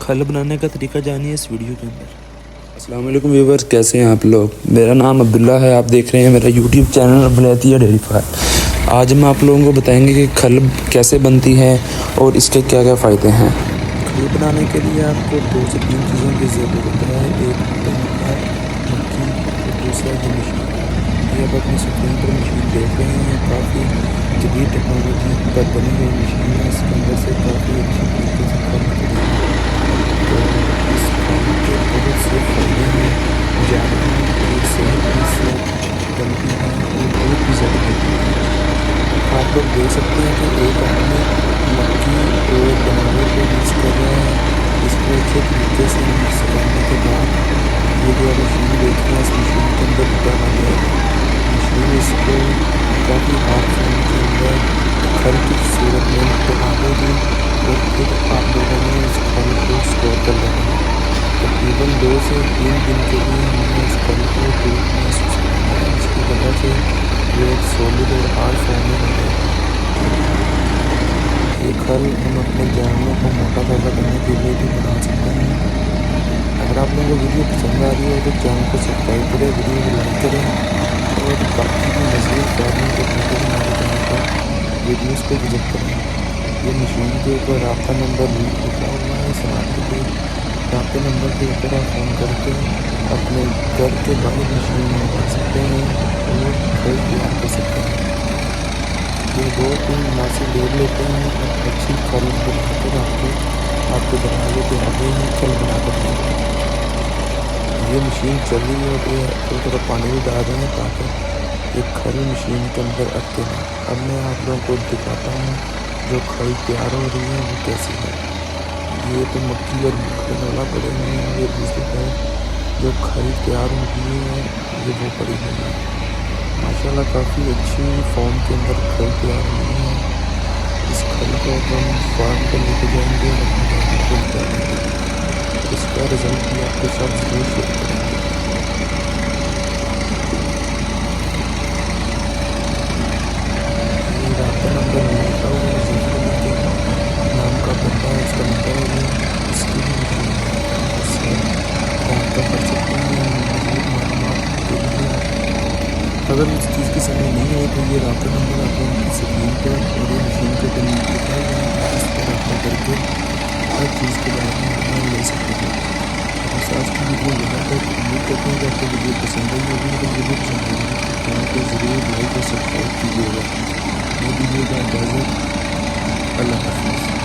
खल बनाने का तरीका जानिए इस वीडियो के अंदर। अस्सलाम वालेकुम व्यूवर्स, कैसे हैं आप लोग। मेरा नाम अब्दुल्ला है, आप देख रहे हैं मेरा YouTube channel Abdullah dairy farm. आज हम आप लोगों को बताएंगे कि खल कैसे बनती है और इसके क्या क्या फ़ायदे हैं। खल बनाने के लिए आपको 2 से 3 चीज़ों की ज़रूरत है। एक होता है मक्खी और दूसरा है मशीन। ये आप अपनी स्क्रीन पर मशीन देख रहे हैं, काफ़ी जदीद टेक्नोलॉजी पर बनी हुई मशीन है। इसके अंदर से काफ़ी अच्छी तरीके से खल निकलेगी। तो इस खल के बहुत से फ़ायदे हैं। जानवरों की सेहत भी इससे बनती है और दूध भी ज़्यादा देती है। आप लोग देख सकते हैं कि एक आदमी मक्खी और दाने को मिक्स कर रहा है। इसको अच्छे तरीके से मिक्स करने के बाद ये जो आप मशीन देख रहे हैं, इस मशीन के अंदर डाला जाएगा। मशीन इसको काफ़ी हार्ड फॉर्म के अंदर खल की सूरत में बना देगी और फिर आप लोगों ने इस खल को स्टोर कर लेना है। तकरीबन 2 से 3 दिन के लिए हमें इस खल को धूप में सुखाना है, जिसकी वजह से ये एक सॉलिड और हार्ड फॉर्म में हो जाएगा। ये खल हम अपने जानवरों को मोटा ताज़ा करने के लिए भी बना सकते हैं। अगर आप लोगों को वीडियो पसंद आ रही है तो चैनल को सब्सक्राइब करें, वीडियो को लाइक करें और बाकी की मज़ीद फार्मिंग देखने के लिए हमारे चैनल पर वीडियोज़ को विजिट करें। ये मशीन के ऊपर रब्ता नंबर लिखा हुआ है, समाप्त के रब्ते नंबर के ऊपर आप फ़ोन करके अपने घर के बाहर मशीन मंगवा सकते हैं और खल तैयार कर सकते हैं। ये 2-3 मुनासिब लोग लेते हैं और अच्छी खल बनाकर आपके दरवाजे के आगे ही खल बनाकर देते हैं। ये मशीन चल रही है और थोड़ा पानी भी डाल रहे हैं ताकि ये खल मशीन के अंदर अटके ना। अब मैं आप लोगों को दिखाता हूँ जो खल तैयार हो रही है वो कैसी है। ये तो मक्खी और कनोला पड़े हुए हैं, ये दूसरी तरफ जो खल तैयार हो गई है ये वो पड़ी हुई है। माशाल्लाह काफ़ी अच्छी फॉर्म के अंदर खल तैयार हुई है। इस खल को हम फार्म पर लेके जाएंगे और अपने जानवरों को खिलाएंगे। इसका रिजल्ट भी आपके साथ ज़रूर शेयर करेंगे। ये रब्ता नंबर लिखा हुआ है, ज़रूर के नाम का बंदा है, इसका नंबर है, ये इसकी भी मशीन है, इससे रब्ता कर सकते हैं मज़ीद मालूमात के लिए। अगर इस चीज़ की समझ नहीं आई तो ये रब्ता नंबर आप लोगों की स्क्रीन पर और ये मशीन के ऊपर लिखा हुआ है, आप इस पर रब्ता करके हर चीज़ के बारे में जानकारी ले सकते हैं। बस आज की वीडियो यहाँ तक। उम्मीद करते हैं कि आपको वीडियो पसंद आई होगी। अगर वीडियो पसंद आई है तो चैनल को ज़रूर लाइक और सब्सक्राइब कीजिएगा। मैं दीजिएगा इजाज़त। अल्लाह हाफ़िज़।